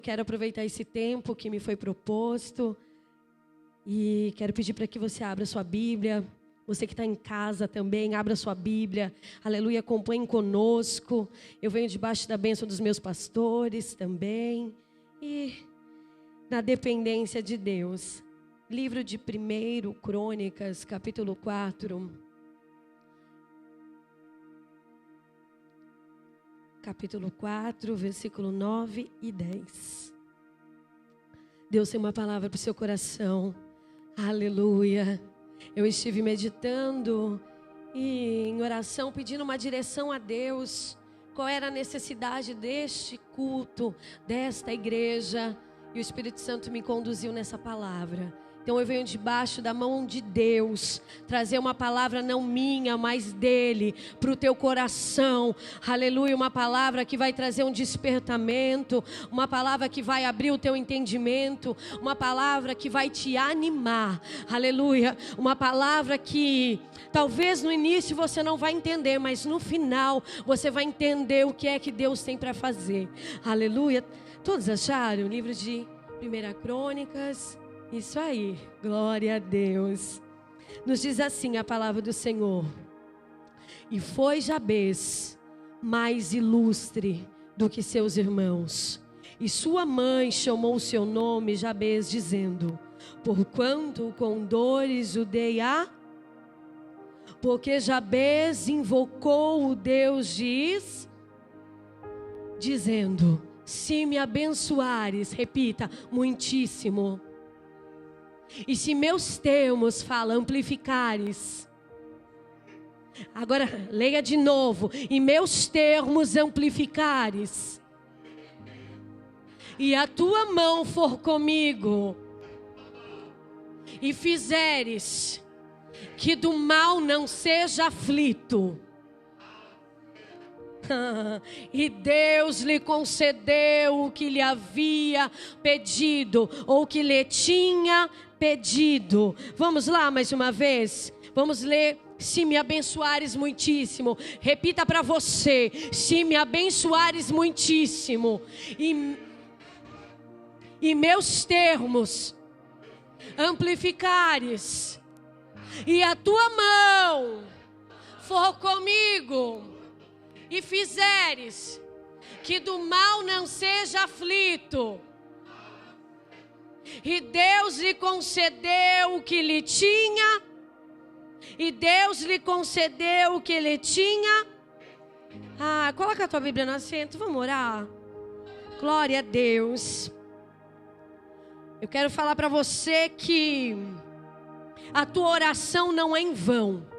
Quero aproveitar esse tempo que me foi proposto e quero pedir para que você abra sua Bíblia. Você que está em casa também, abra sua Bíblia. Aleluia, acompanhe conosco. Eu venho debaixo da bênção dos meus pastores também. E na dependência de Deus. Livro de 1 Crônicas, capítulo 4. Capítulo 4, versículo 9 e 10. Deus tem uma palavra para o seu coração. Aleluia. Eu estive meditando e em oração pedindo uma direção a Deus. Qual era a necessidade deste culto, desta igreja? E o Espírito Santo me conduziu nessa palavra. Então eu venho debaixo da mão de Deus, trazer uma palavra não minha, mas dele, para o teu coração. Aleluia, uma palavra que vai trazer um despertamento, uma palavra que vai abrir o teu entendimento, uma palavra que vai te animar. Aleluia, uma palavra que talvez no início você não vai entender, mas no final você vai entender o que é que Deus tem para fazer. Aleluia, todos acharam o livro de 1 Crônicas? Isso aí, glória a Deus. Nos diz assim a palavra do Senhor: e foi Jabez mais ilustre do que seus irmãos, e sua mãe chamou o seu nome Jabez, dizendo: porquanto com dores o dei a... Porque Jabez invocou o Deus de dizendo: se me abençoares, repita, muitíssimo. E se meus termos, fala, amplificares. Agora, leia de novo. E meus termos amplificares. E a tua mão for comigo. E fizeres que do mal não seja aflito. E Deus lhe concedeu o que lhe havia pedido, ou que lhe tinha pedido. Vamos lá mais uma vez. Vamos ler. Se me abençoares muitíssimo. Repita para você. Se me abençoares muitíssimo. E meus termos amplificares. E a tua mão for comigo. E fizeres que do mal não seja aflito. E Deus lhe concedeu o que lhe tinha. E Deus lhe concedeu o que lhe tinha. Coloca a tua Bíblia no assento, vamos orar. Glória a Deus. Eu quero falar para você que a tua oração não é em vão.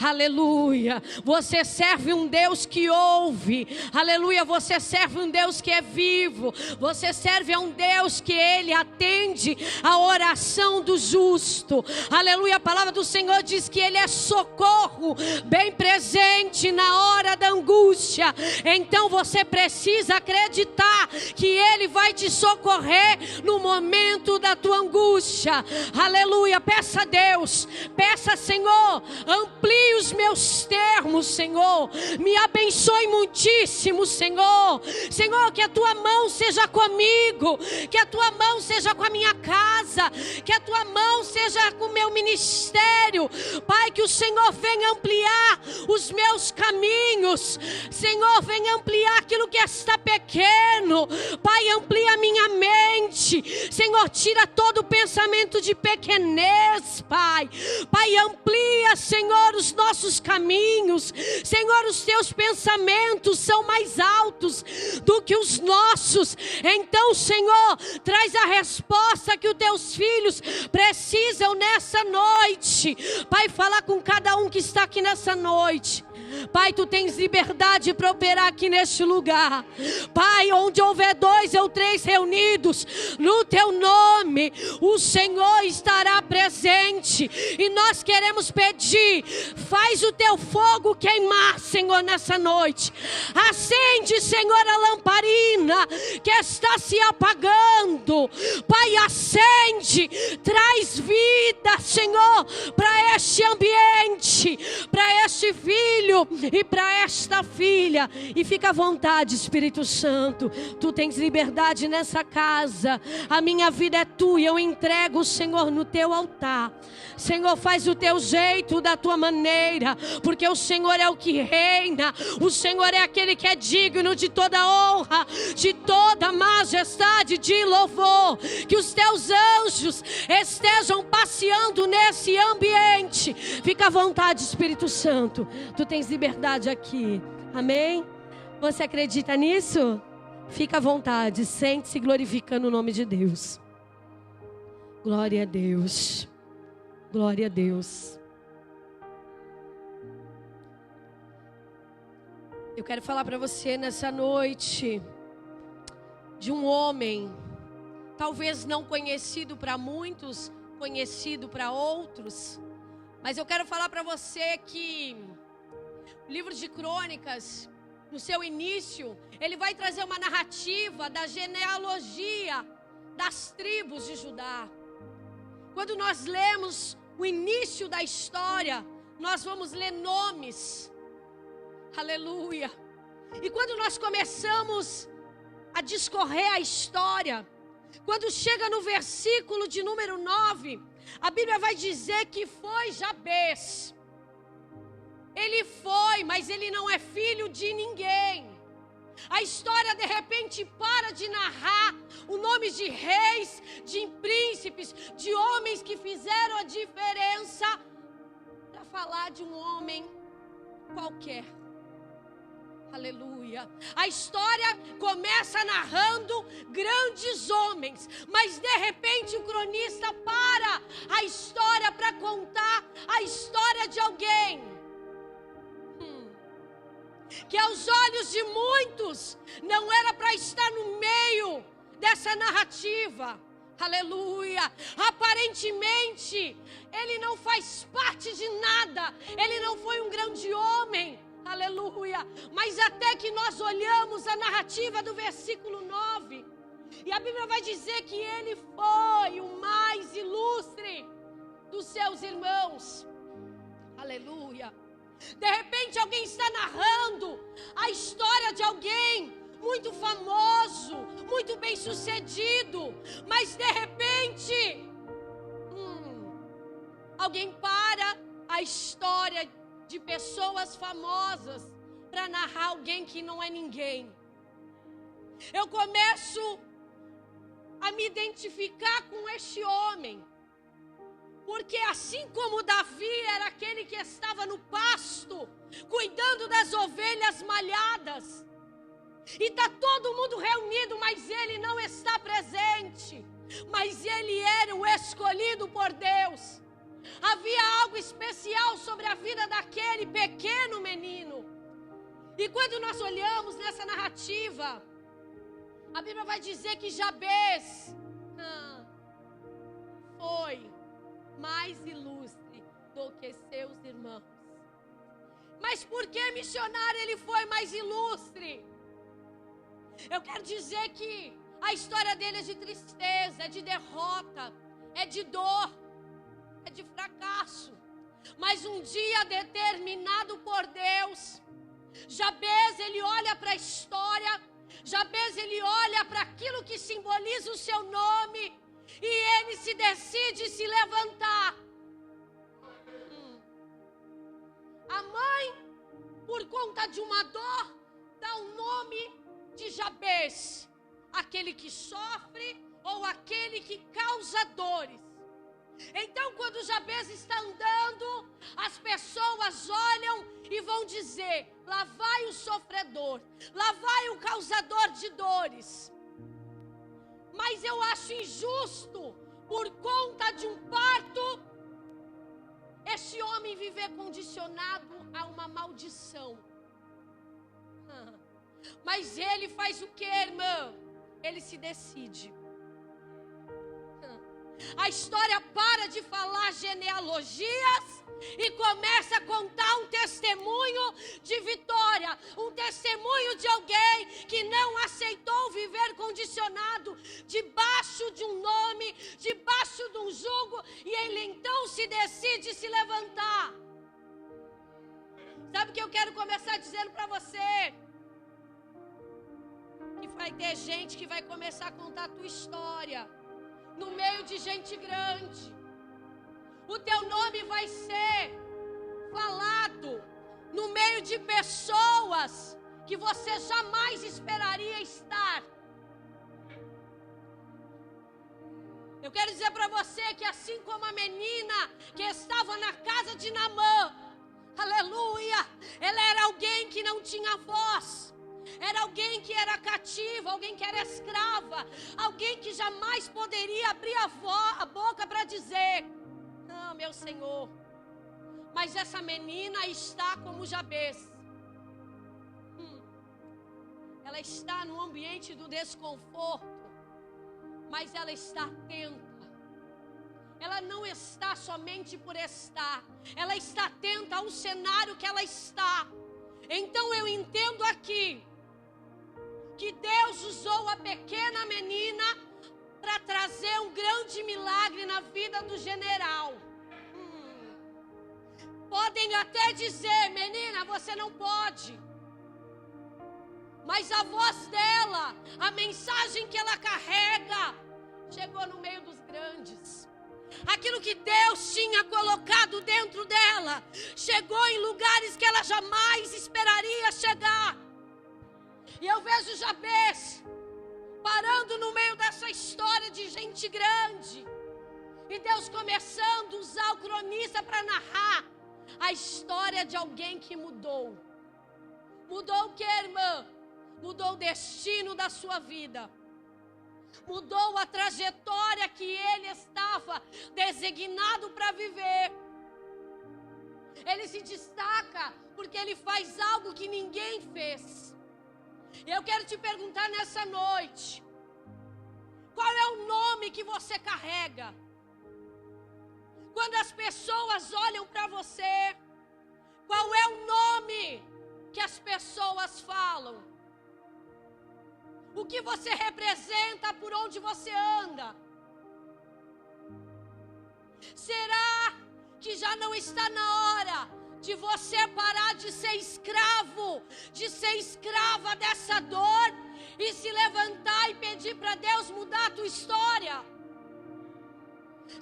Aleluia, você serve um Deus que ouve. Aleluia, você serve um Deus que é vivo. Você serve a um Deus que Ele atende a oração do justo. Aleluia, a palavra do Senhor diz que Ele é socorro bem presente na hora da angústia. Então você precisa acreditar que Ele vai te socorrer no momento da tua angústia. Aleluia, peça a Deus, peça, Senhor, amplie os meus termos, Senhor. Me abençoe muitíssimo, Senhor. Senhor, que a tua mão seja comigo, que a tua mão seja com a minha casa, que a tua mão seja com o meu ministério. Pai, que o Senhor venha ampliar os meus caminhos. Senhor, venha ampliar aquilo que está pequeno. Pai, amplia a minha mente. Senhor, tira todo o pensamento de pequenez, Pai. Pai, amplia, Senhor, os nossos caminhos. Senhor, os teus pensamentos são mais altos do que os nossos. Então, Senhor, traz a resposta que os teus filhos precisam nessa noite. Pai, fala com cada um que está aqui nessa noite. Pai, tu tens liberdade para operar aqui neste lugar. Pai, onde houver 2 ou 3 reunidos no teu nome, o Senhor estará presente. E nós queremos pedir, faz o teu fogo queimar, Senhor, nessa noite. Acende, Senhor, a lamparina que está se apagando. queimando. Pai, acende, traz vida, Senhor, para este ambiente, para este filho e para esta filha. E fica à vontade, Espírito Santo. Tu tens liberdade nessa casa. A minha vida é tua e eu entrego, Senhor, no teu altar. Senhor, faz o teu jeito, da tua maneira, porque o Senhor é o que reina. O Senhor é aquele que é digno de toda honra, de toda majestade, de louvor. Que os teus anjos estejam passeando nesse ambiente. Fica à vontade, Espírito Santo. Tu tens liberdade aqui. Amém? Você acredita nisso? Fica à vontade, sente-se glorificando o nome de Deus. Glória a Deus. Glória a Deus. Eu quero falar para você nessa noite de um homem, talvez não conhecido para muitos, conhecido para outros, mas eu quero falar para você que o livro de Crônicas, no seu início, ele vai trazer uma narrativa da genealogia das tribos de Judá. Quando nós lemos o início da história, nós vamos ler nomes. Aleluia. E quando nós começamos a discorrer a história, quando chega no versículo de número 9, a Bíblia vai dizer que foi Jabez. Ele foi, mas ele não é filho de ninguém. A história de repente para de narrar o nome de reis, de príncipes, de homens que fizeram a diferença, para falar de um homem qualquer. Aleluia. A história começa narrando grandes homens, mas de repente o cronista para a história para contar a história de alguém que aos olhos de muitos não era para estar no meio dessa narrativa. Aleluia. Aparentemente ele não faz parte de nada, ele não foi um grande homem. Aleluia. Mas até que nós olhamos a narrativa do versículo 9, e a Bíblia vai dizer que ele foi o mais ilustre dos seus irmãos. Aleluia. De repente alguém está narrando a história de alguém muito famoso, muito bem sucedido, mas de repente alguém para a história de pessoas famosas para narrar alguém que não é ninguém. Eu começo a me identificar com este homem, porque assim como Davi era aquele que estava no pasto, cuidando das ovelhas malhadas, e está todo mundo reunido, mas ele não está presente, mas ele era o escolhido por Deus. Havia algo especial sobre a vida daquele pequeno menino. E quando nós olhamos nessa narrativa, a Bíblia vai dizer que Jabez foi mais ilustre do que seus irmãos. Mas por que, missionário, ele foi mais ilustre? Eu quero dizer que a história dele é de tristeza, é de derrota, é de dor, é de fracasso. Mas um dia determinado por Deus, Jabez, ele olha para a história, Jabez, ele olha para aquilo que simboliza o seu nome, e ele se decide se levantar. A mãe, por conta de uma dor, dá o nome de Jabez, aquele que sofre ou aquele que causa dores. Então, quando Jabez está andando, as pessoas olham e vão dizer: lá vai o sofredor, lá vai o causador de dores. Mas eu acho injusto, por conta de um parto, esse homem viver condicionado a uma maldição. Mas ele faz o que, irmã? Ele se decide. A história para de falar genealogias e começa a contar um testemunho de vitória, um testemunho de alguém que não aceitou viver condicionado debaixo de um nome, debaixo de um jugo, e ele então se decide se levantar. Sabe o que eu quero começar dizendo para você? Que vai ter gente que vai começar a contar a tua história no meio de gente grande. O teu nome vai ser falado no meio de pessoas que você jamais esperaria estar. Eu quero dizer para você que assim como a menina que estava na casa de Naamã, aleluia, ela era alguém que não tinha voz, era alguém que era cativa, alguém que era escrava, alguém que jamais poderia abrir a boca para dizer: não, meu Senhor. Mas essa menina está como Jabez. Ela está no ambiente do desconforto, mas ela está atenta. Ela não está somente por estar, ela está atenta ao cenário que ela está. Então eu entendo aqui que Deus usou a pequena menina para trazer um grande milagre na vida do general. Podem até dizer: menina, você não pode. Mas a voz dela, a mensagem que ela carrega, chegou no meio dos grandes. Aquilo que Deus tinha colocado dentro dela, chegou em lugares que ela jamais esperaria chegar. E eu vejo Jabez parando no meio dessa história de gente grande. E Deus começando a usar o cronista para narrar a história de alguém que mudou. Mudou o que, irmã? Mudou o destino da sua vida. Mudou a trajetória que ele estava designado para viver. Ele se destaca porque ele faz algo que ninguém fez. Eu quero te perguntar nessa noite: qual é o nome que você carrega? Quando as pessoas olham para você, qual é o nome que as pessoas falam? O que você representa por onde você anda? Será que já não está na hora de você parar de ser escravo, de ser escrava dessa dor e se levantar e pedir para Deus mudar a tua história?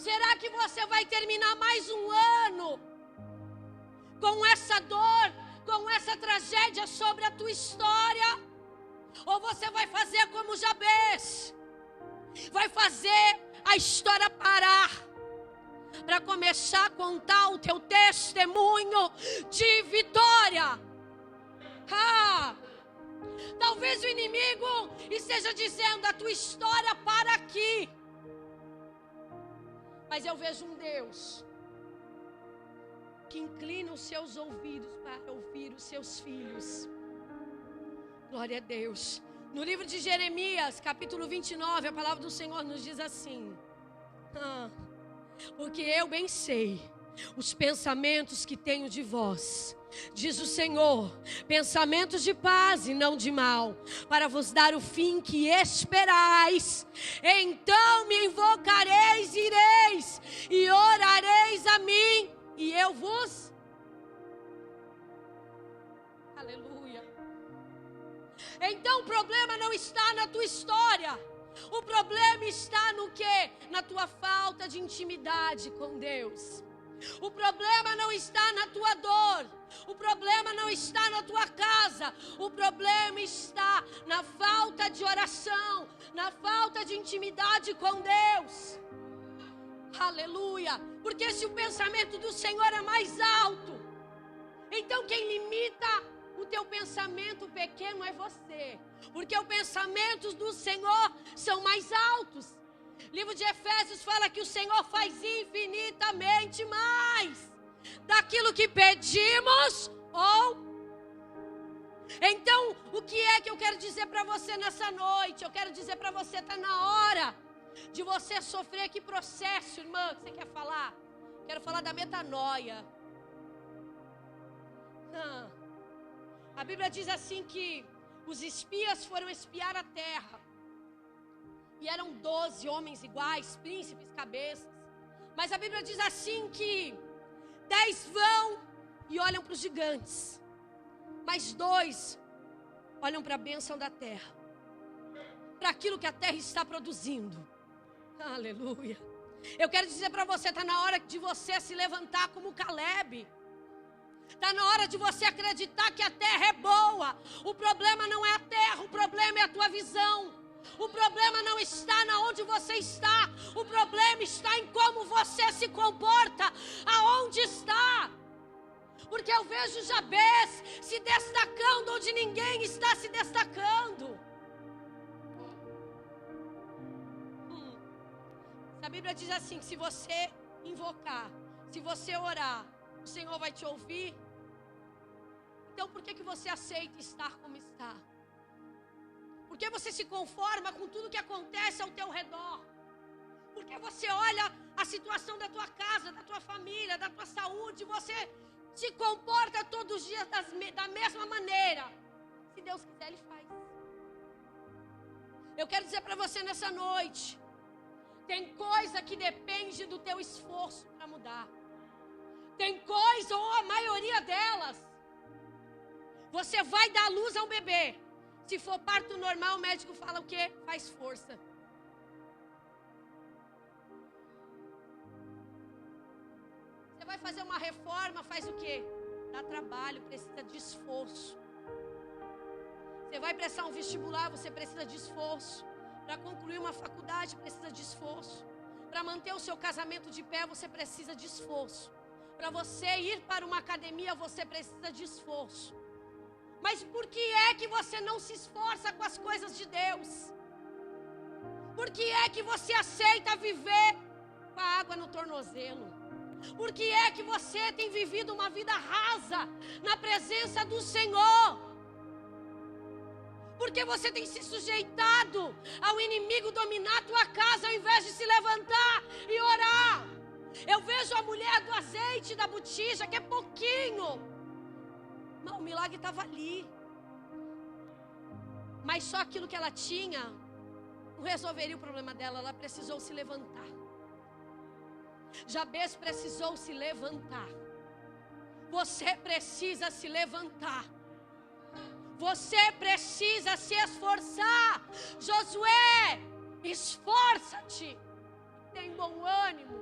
Será que você vai terminar mais um ano com essa dor, com essa tragédia sobre a tua história? Ou você vai fazer como Jabez, vai fazer a história parar, para começar a contar o teu testemunho de vitória? Talvez o inimigo esteja dizendo: a tua história para aqui. Mas eu vejo um Deus que inclina os seus ouvidos para ouvir os seus filhos. Glória a Deus. No livro de Jeremias, capítulo 29, a palavra do Senhor nos diz assim: porque eu bem sei os pensamentos que tenho de vós, diz o Senhor, pensamentos de paz e não de mal, para vos dar o fim que esperais. Então me invocareis, ireis e orareis a mim, e eu vos... Aleluia. Então o problema não está na tua história. O problema está no quê? Na tua falta de intimidade com Deus. O problema não está na tua dor. O problema não está na tua casa. O problema está na falta de oração, na falta de intimidade com Deus. Aleluia. Porque se o pensamento do Senhor é mais alto, então quem limita o teu pensamento pequeno é você. Porque os pensamentos do Senhor são mais altos. Livro de Efésios fala que o Senhor faz infinitamente mais daquilo que pedimos ou... Então, o que é que eu quero dizer para você nessa noite? Eu quero dizer para você, está na hora de você sofrer. Que processo, irmã, que você quer falar? Quero falar da metanoia. A Bíblia diz assim que os espias foram espiar a terra. E eram 12 homens iguais, príncipes, cabeças. Mas a Bíblia diz assim que 10 vão e olham para os gigantes. Mas 2 olham para a bênção da terra. Para aquilo que a terra está produzindo. Aleluia. Eu quero dizer para você, está na hora de você se levantar como Caleb. Está na hora de você acreditar que a terra é boa. O problema não é a terra, o problema é a tua visão. O problema não está na onde você está. O problema está em como você se comporta. Aonde está? Porque eu vejo Jabez se destacando onde ninguém está se destacando. A Bíblia diz assim, que se você invocar, se você orar, o Senhor vai te ouvir. Então por que você aceita estar como está? Por que você se conforma com tudo que acontece ao teu redor? Por que você olha a situação da tua casa, da tua família, da tua saúde, você se comporta todos os dias da mesma maneira? Se Deus quiser, Ele faz. Eu quero dizer para você nessa noite, tem coisa que depende do teu esforço para mudar. Tem coisa, ou a maioria delas, você vai dar luz ao bebê. Se for parto normal, o médico fala o quê? Faz força. Você vai fazer uma reforma, faz o quê? Dá trabalho, precisa de esforço. Você vai prestar um vestibular, você precisa de esforço. Para concluir uma faculdade, precisa de esforço. Para manter o seu casamento de pé, você precisa de esforço. Para você ir para uma academia, você precisa de esforço. Mas por que é que você não se esforça com as coisas de Deus? Por que é que você aceita viver com a água no tornozelo? Por que é que você tem vivido uma vida rasa na presença do Senhor? Porque você tem se sujeitado ao inimigo dominar a tua casa, ao invés de se levantar e orar. Eu vejo a mulher do azeite da botija, que é pouquinho. Não, o milagre estava ali. Mas só aquilo que ela tinha não resolveria o problema dela. Ela precisou se levantar. Jabez precisou se levantar. Você precisa se levantar. Você precisa se esforçar. Josué, esforça-te. Tem bom ânimo.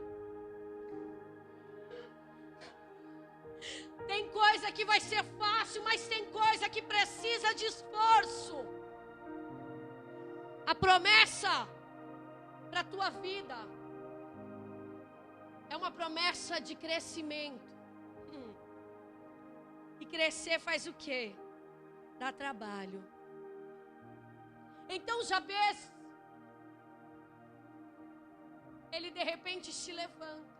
Tem coisa que vai ser fácil, mas tem coisa que precisa de esforço. A promessa para a tua vida é uma promessa de crescimento. E crescer faz o quê? Dá trabalho. Então Jabez, ele de repente se levanta.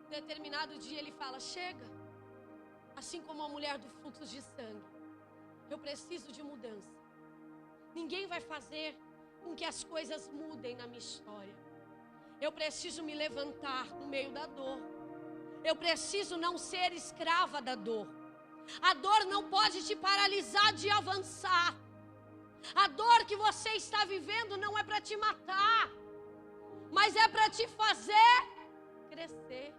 Em determinado dia ele fala, chega. Assim como a mulher do fluxo de sangue, eu preciso de mudança. Ninguém vai fazer com que as coisas mudem na minha história. Eu preciso me levantar no meio da dor. Eu preciso não ser escrava da dor. A dor não pode te paralisar de avançar. A dor que você está vivendo não é para te matar, mas é para te fazer crescer.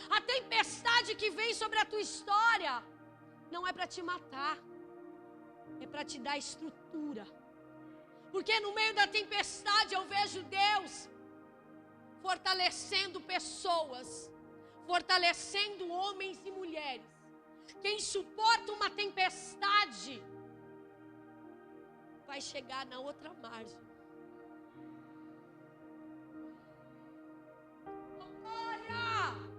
A tempestade que vem sobre a tua história não é para te matar, é para te dar estrutura. Porque no meio da tempestade eu vejo Deus fortalecendo pessoas, fortalecendo homens e mulheres. Quem suporta uma tempestade vai chegar na outra margem. Olha!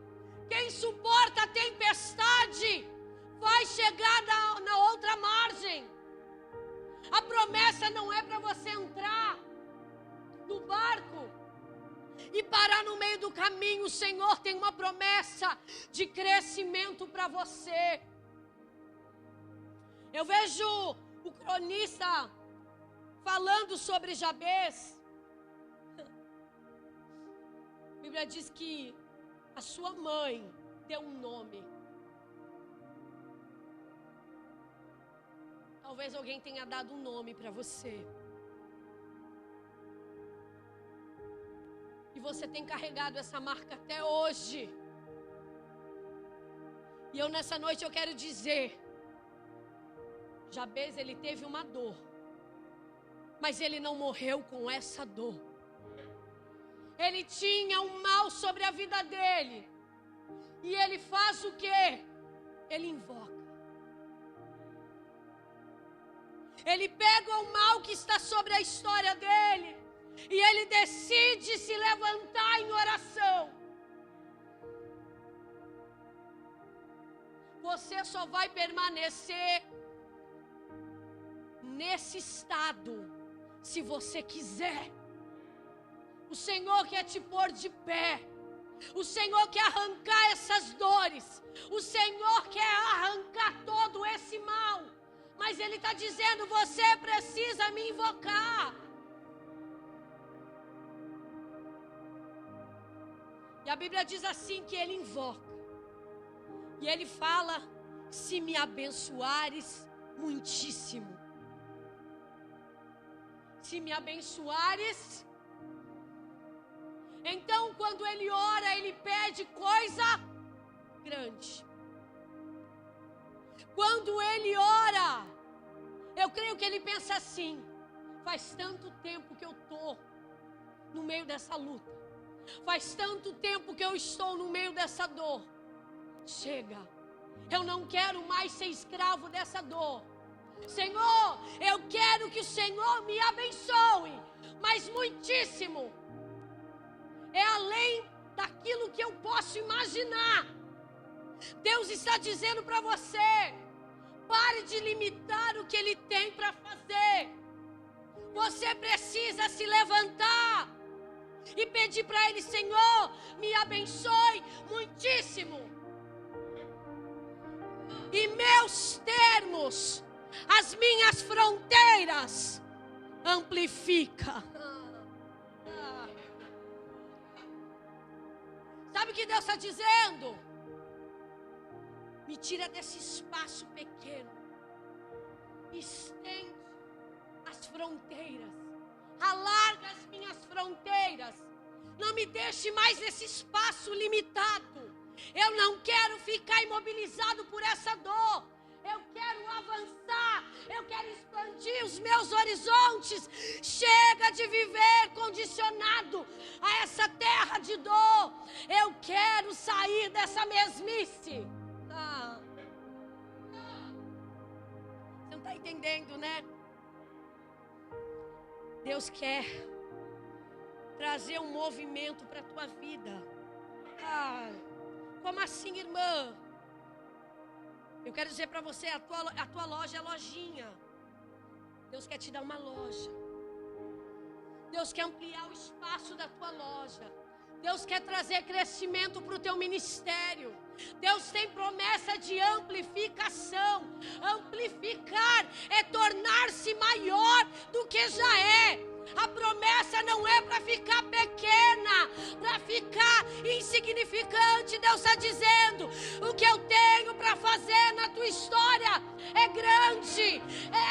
Quem suporta a tempestade vai chegar na outra margem. A promessa não é para você entrar no barco e parar no meio do caminho. O Senhor tem uma promessa de crescimento para você. Eu vejo o cronista falando sobre Jabez. A Bíblia diz que a sua mãe deu um nome. Talvez alguém tenha dado um nome para você. você tem carregado essa marca até hoje. E eu nessa noite eu quero dizer, Jabez, ele teve uma dor, mas ele não morreu com essa dor. Ele tinha um mal sobre a vida dele. E ele faz o quê? Ele invoca. Ele pega o mal que está sobre a história dele e ele decide se levantar em oração. Você só vai permanecer nesse estado se você quiser. O Senhor quer te pôr de pé. O Senhor quer arrancar essas dores. O Senhor quer arrancar todo esse mal. Mas Ele está dizendo, você precisa me invocar. E a Bíblia diz assim que Ele invoca. E Ele fala, se me abençoares muitíssimo. Se me abençoares. Então, quando ele ora, ele pede coisa grande. Quando ele ora, eu creio que ele pensa assim, faz tanto tempo que eu estou no meio dessa luta. Faz tanto tempo que eu estou no meio dessa dor. Chega, eu não quero mais ser escravo dessa dor. Senhor, eu quero que o Senhor me abençoe, mas muitíssimo. É além daquilo que eu posso imaginar. Deus está dizendo para você, pare de limitar o que Ele tem para fazer. Você precisa se levantar e pedir para Ele, Senhor, me abençoe muitíssimo. E meus termos, as minhas fronteiras, amplifica. Sabe o que Deus está dizendo? Me tira desse espaço pequeno. Estende as fronteiras. Alarga as minhas fronteiras. Não me deixe mais nesse espaço limitado. Eu não quero ficar imobilizado por essa dor. Eu quero avançar. Eu quero expandir os meus horizontes. Chega de viver condicionado a essa terra de dor. Eu quero sair dessa mesmice. Você não está entendendo, né? Deus quer trazer um movimento para a tua vida. Como assim, irmã? Eu quero dizer para você, a tua loja é lojinha. Deus quer te dar uma loja. Deus quer ampliar o espaço da tua loja. Deus quer trazer crescimento para o teu ministério. Deus tem promessa de amplificação. Amplificar é tornar-se maior do que já é. A promessa não é para ficar pequena, para ficar insignificante. Deus está dizendo, o que eu tenho para fazer na tua história é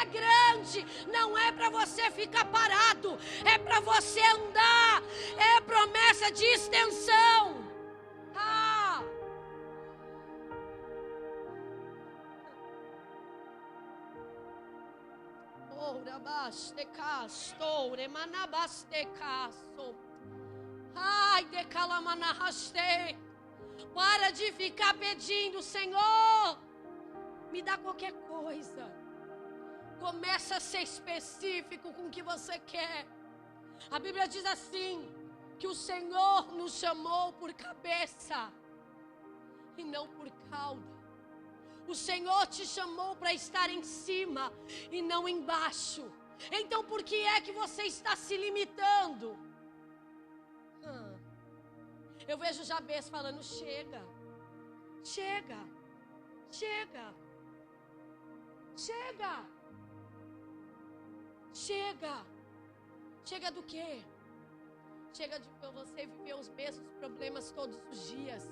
grande, não é para você ficar parado, é para você andar, é promessa de extensão. Ai, decalamanahastei. Para de ficar pedindo, Senhor, me dá qualquer coisa. Começa a ser específico com o que você quer. A Bíblia diz assim, que o Senhor nos chamou por cabeça e não por cauda. O Senhor te chamou para estar em cima e não embaixo. Então por que é que você está se limitando? Eu vejo Jabez falando, chega. Chega do quê? Chega de você viver os mesmos problemas todos os dias.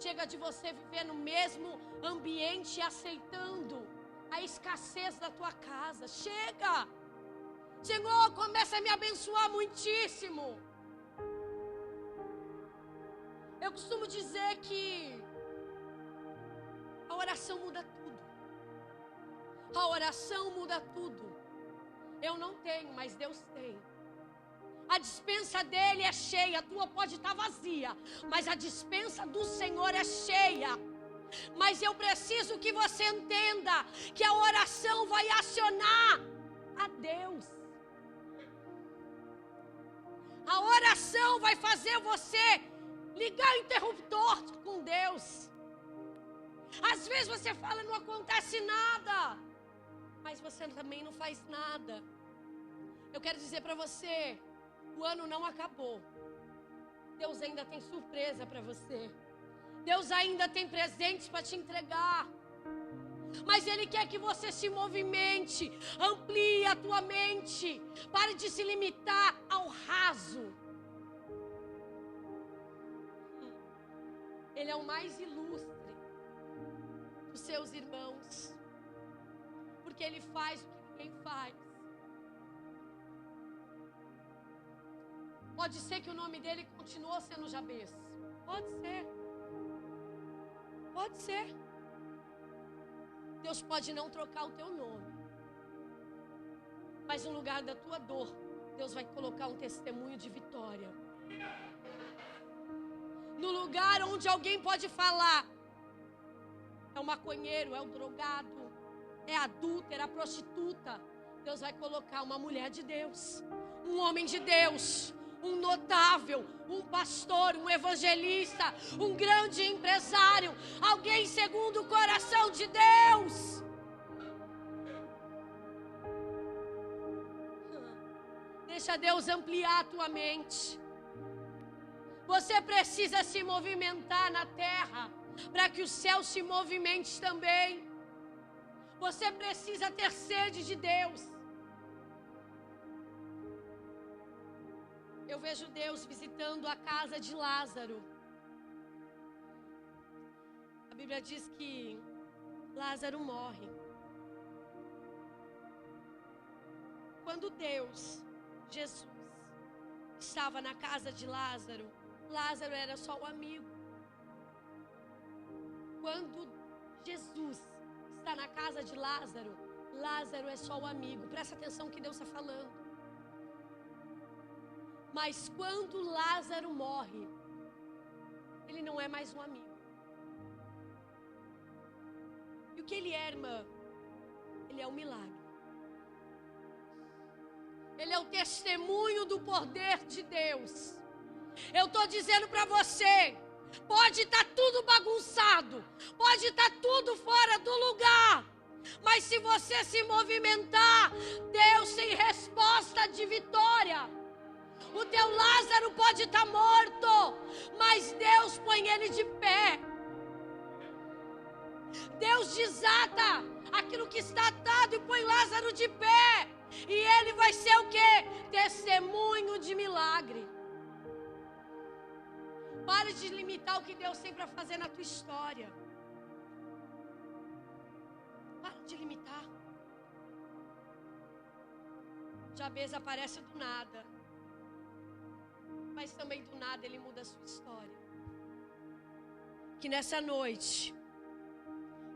Chega de você viver no mesmo ambiente aceitando a escassez da tua casa. Chega! Senhor, começa a me abençoar muitíssimo. Eu costumo dizer que a oração muda tudo. A oração muda tudo. Eu não tenho, mas Deus tem. A despensa dele é cheia. A tua pode estar vazia, mas a despensa do Senhor é cheia. Mas eu preciso que você entenda que a oração vai acionar a Deus. A oração vai fazer você ligar o interruptor com Deus. Às vezes você fala, não acontece nada, mas você também não faz nada. Eu quero dizer para você, o ano não acabou. Deus ainda tem surpresa para você. Deus ainda tem presentes para te entregar. Mas Ele quer que você se movimente, amplie a tua mente, pare de se limitar ao raso. Ele é o mais ilustre dos seus irmãos, porque Ele faz o que ninguém faz. Pode ser que o nome dele continuou sendo Jabez. Pode ser. Pode ser. Deus pode não trocar o teu nome, mas no lugar da tua dor, Deus vai colocar um testemunho de vitória. No lugar onde alguém pode falar, é o maconheiro, é o drogado, é a adúltera, a prostituta, Deus vai colocar uma mulher de Deus, um homem de Deus, um notável, um pastor, um evangelista, um grande empresário, alguém segundo o coração de Deus. Deixa Deus ampliar a tua mente. Você precisa se movimentar na terra para que o céu se movimente também. Você precisa ter sede de Deus. Eu vejo Deus visitando a casa de Lázaro. A Bíblia diz que Lázaro morre. Quando Deus, Jesus, estava na casa de Lázaro, Lázaro era só o amigo. Quando Jesus está na casa de Lázaro, Lázaro é só o amigo. Presta atenção que Deus está falando. Mas quando Lázaro morre, ele não é mais um amigo. E o que ele é, irmã? Ele é um milagre. Ele é o testemunho do poder de Deus. Eu estou dizendo para você, pode estar tudo bagunçado, pode estar tudo fora do lugar, mas se você se movimentar, Deus tem resposta de vitória. O teu Lázaro pode estar morto, mas Deus põe ele de pé. Deus desata aquilo que está atado e põe Lázaro de pé. E ele vai ser o quê? Testemunho de milagre. Pare de limitar o que Deus tem para fazer na tua história. Pare de limitar. Jabez aparece do nada, mas também do nada ele muda a sua história. Que nessa noite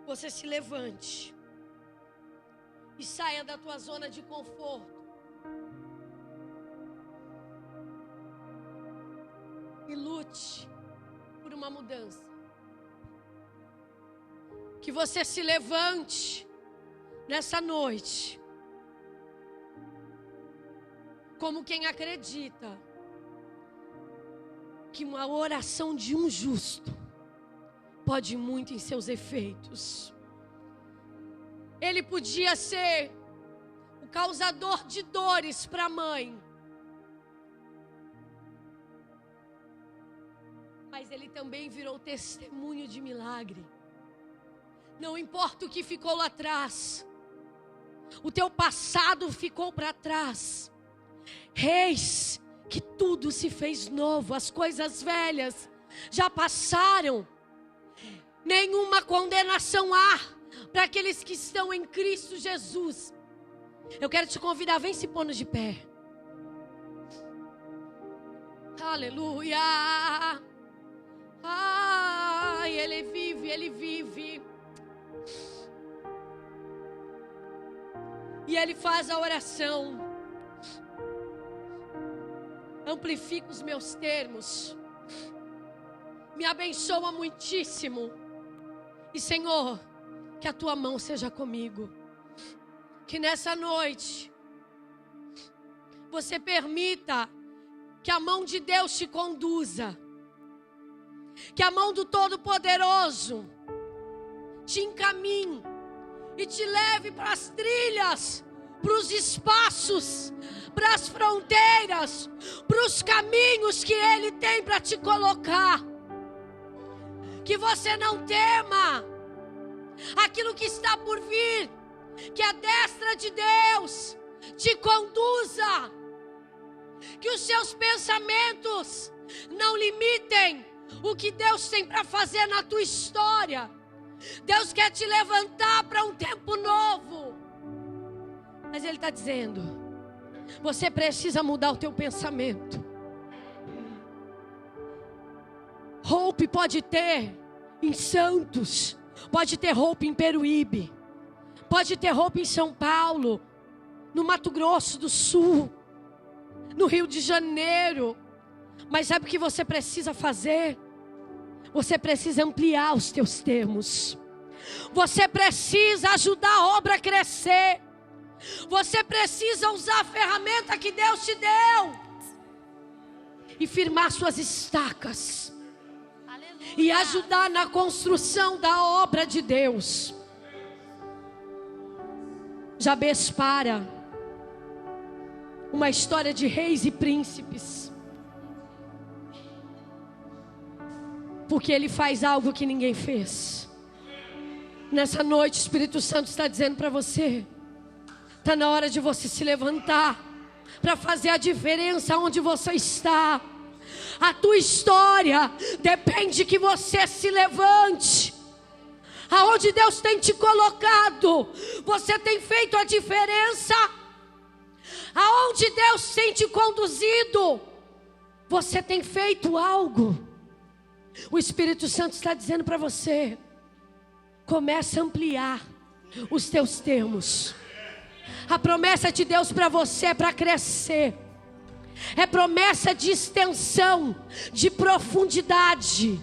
você se levante e saia da tua zona de conforto e lute por uma mudança. Que você se levante nessa noite como quem acredita que uma oração de um justo pode muito em seus efeitos. Ele podia ser o causador de dores para a mãe, mas ele também virou testemunho de milagre. Não importa o que ficou lá atrás, o teu passado ficou para trás. Eis que tudo se fez novo, as coisas velhas já passaram. Nenhuma condenação há para aqueles que estão em Cristo Jesus. Eu quero te convidar, vem se pondo de pé. Aleluia, Ele vive, Ele vive. E Ele faz a oração. Amplifica os meus termos. Me abençoa muitíssimo. E Senhor, que a Tua mão seja comigo. Que nessa noite você permita que a mão de Deus te conduza. Que a mão do Todo-Poderoso te encaminhe e te leve para as trilhas, para os espaços, para as fronteiras, para os caminhos que Ele tem para te colocar. Que você não tema aquilo que está por vir, que a destra de Deus te conduza, que os seus pensamentos não limitem o que Deus tem para fazer na tua história. Deus quer te levantar para um tempo novo, mas Ele está dizendo, você precisa mudar o teu pensamento. Hope pode ter em Santos, pode ter Hope em Peruíbe, pode ter Hope em São Paulo, no Mato Grosso do Sul, no Rio de Janeiro. Mas sabe o que você precisa fazer? Você precisa ampliar os teus termos. Você precisa ajudar a obra a crescer. Você precisa usar a ferramenta que Deus te deu e firmar suas estacas. Aleluia. E ajudar na construção da obra de Deus. Jabes para uma história de reis e príncipes, porque ele faz algo que ninguém fez. Nessa noite o Espírito Santo está dizendo para você, está na hora de você se levantar para fazer a diferença onde você está. A tua história depende que você se levante. Aonde Deus tem te colocado, você tem feito a diferença. Aonde Deus tem te conduzido, você tem feito algo. O Espírito Santo está dizendo para você, comece a ampliar os teus termos. A promessa de Deus para você é para crescer. É promessa de extensão, de profundidade.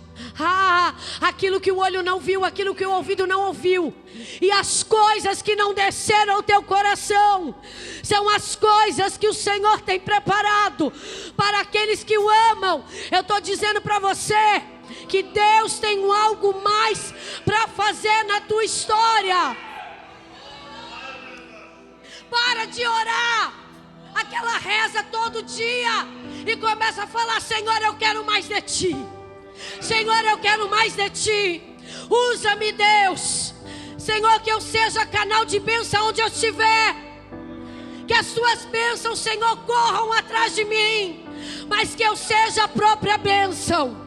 Aquilo que o olho não viu, aquilo que o ouvido não ouviu, e as coisas que não desceram ao teu coração, são as coisas que o Senhor tem preparado para aqueles que o amam. Eu estou dizendo para você que Deus tem algo mais para fazer na tua história. Para de orar aquela reza todo dia e começa a falar, Senhor, eu quero mais de Ti. Senhor, eu quero mais de Ti. Usa-me, Deus. Senhor, que eu seja canal de bênção onde eu estiver. Que as Tuas bênçãos, Senhor, corram atrás de mim, mas que eu seja a própria bênção.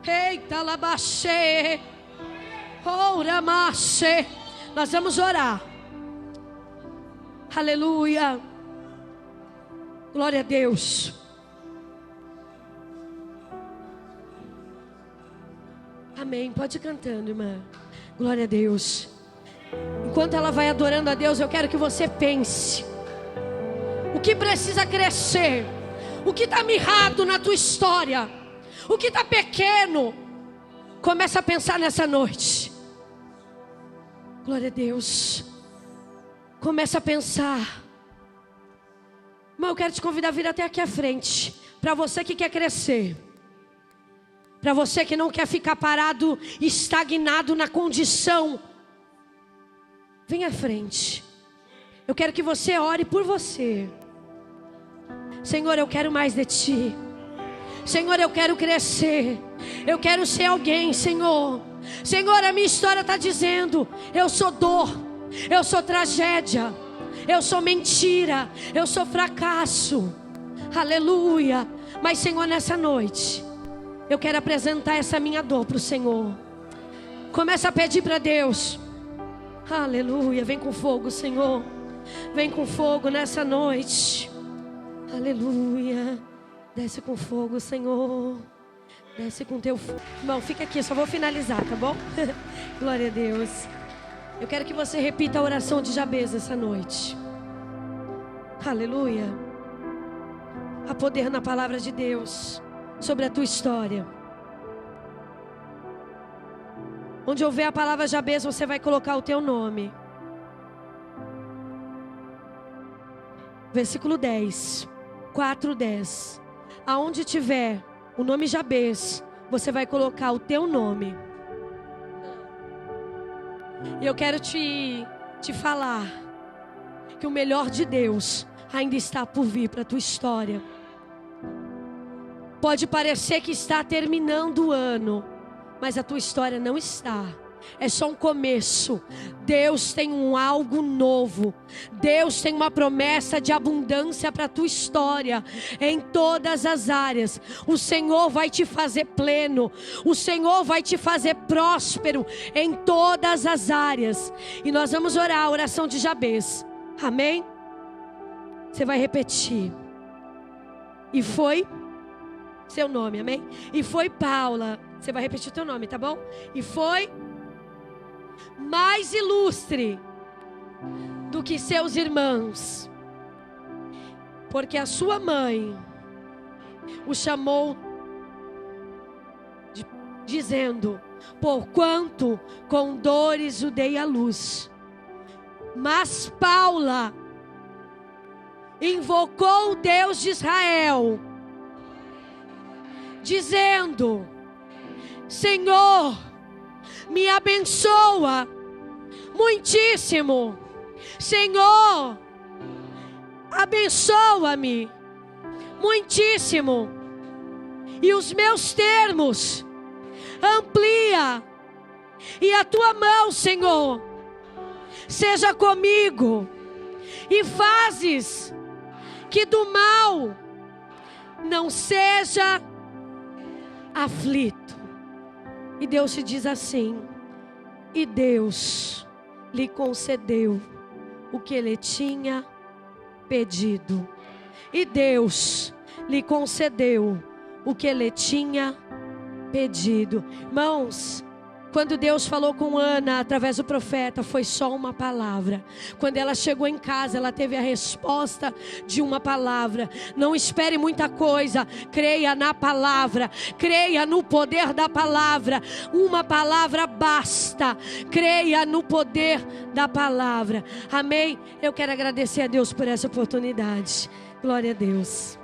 Eita, labaxê, ora maché. Nós vamos orar. Aleluia. Glória a Deus. Amém. Pode ir cantando, irmã. Glória a Deus. Enquanto ela vai adorando a Deus, eu quero que você pense. O que precisa crescer? O que está mirrado na tua história? O que está pequeno? Começa a pensar nessa noite. Glória a Deus. Começa a pensar. Mas eu quero te convidar a vir até aqui à frente. Para você que quer crescer. Para você que não quer ficar parado, estagnado na condição. Vem à frente. Eu quero que você ore por você. Senhor, eu quero mais de Ti. Senhor, eu quero crescer. Eu quero ser alguém, Senhor. Senhor, a minha história está dizendo, eu sou dor, eu sou tragédia, eu sou mentira, eu sou fracasso. Aleluia. Mas Senhor, nessa noite eu quero apresentar essa minha dor para o Senhor. Começa a pedir para Deus. Aleluia. Vem com fogo, Senhor. Vem com fogo nessa noite. Aleluia. Desce com fogo, Senhor. Desce com teu fogo. Irmão, fica aqui, só vou finalizar, tá bom? Glória a Deus. Eu quero que você repita a oração de Jabez essa noite. Aleluia. Há poder na palavra de Deus sobre a tua história. Onde houver a palavra Jabez, você vai colocar o teu nome. Versículo 10. 4:10. Aonde tiver o nome Jabez, você vai colocar o teu nome. E eu quero te falar que o melhor de Deus ainda está por vir para a tua história. Pode parecer que está terminando o ano, mas a tua história não está. É só um começo. Deus tem algo novo. Deus tem uma promessa de abundância para a tua história, em todas as áreas. O Senhor vai te fazer pleno. O Senhor vai te fazer próspero em todas as áreas. E nós vamos orar a oração de Jabez. Amém? Você vai repetir. E foi seu nome, amém? E foi Paula. Você vai repetir o teu nome, tá bom? E foi mais ilustre do que seus irmãos, porque a sua mãe o chamou dizendo: porquanto com dores o dei à luz. Mas Paula invocou o Deus de Israel, dizendo: Senhor, me abençoa muitíssimo. Senhor, abençoa-me muitíssimo. E os meus termos amplia. E a tua mão, Senhor, seja comigo. E fazes que do mal não seja aflito. E Deus te diz assim: e Deus lhe concedeu o que ele tinha pedido. E Deus lhe concedeu o que ele tinha pedido. Irmãos, quando Deus falou com Ana através do profeta, foi só uma palavra. Quando ela chegou em casa, ela teve a resposta de uma palavra. Não espere muita coisa, creia na palavra, creia no poder da palavra. Uma palavra basta. Creia no poder da palavra. Amém? Eu quero agradecer a Deus por essa oportunidade. Glória a Deus.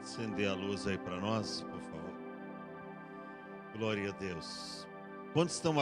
Acender a luz aí para nós, por favor. Glória a Deus. Quantos estão